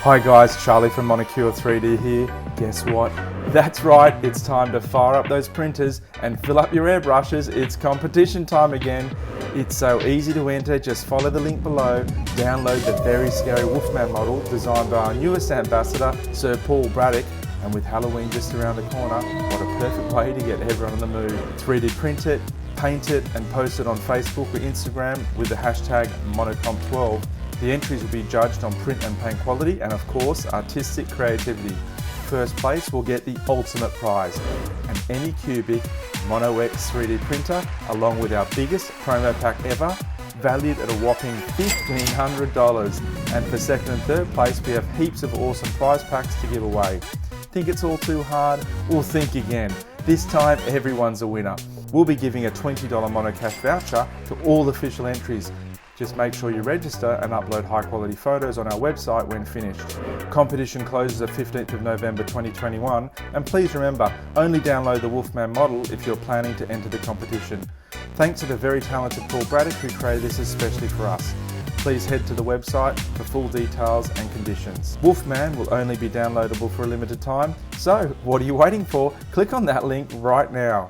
Hi guys, Charlie from MONOCURE 3D here. Guess what? That's right, it's time to fire up those printers and fill up your airbrushes. It's competition time again. It's so easy to enter, just follow the link below, download the very scary Wolfman model designed by our newest ambassador, Sir Paul Braddock, and with Halloween just around the corner, what a perfect way to get everyone in the mood. 3D print it, paint it and post it on Facebook or Instagram with the hashtag Monocomp12. The entries will be judged on print and paint quality and of course artistic creativity. First place will get the ultimate prize, an ANYCUBIC Mono X 3D printer along with our biggest promo pack ever, valued at a whopping $1,500. And for second and third place we have heaps of awesome prize packs to give away. Think it's all too hard? Well, think again. This time everyone's a winner. We'll be giving a $20 Monocash voucher to all official entries. Just make sure you register and upload high quality photos on our website when finished. Competition closes the 15th of November 2021 and please remember, only download the Wolfman model if you're planning to enter the competition. Thanks to the very talented Paul Braddock who created this especially for us. Please head to the website for full details and conditions. Wolfman will only be downloadable for a limited time, so what are you waiting for? Click on that link right now.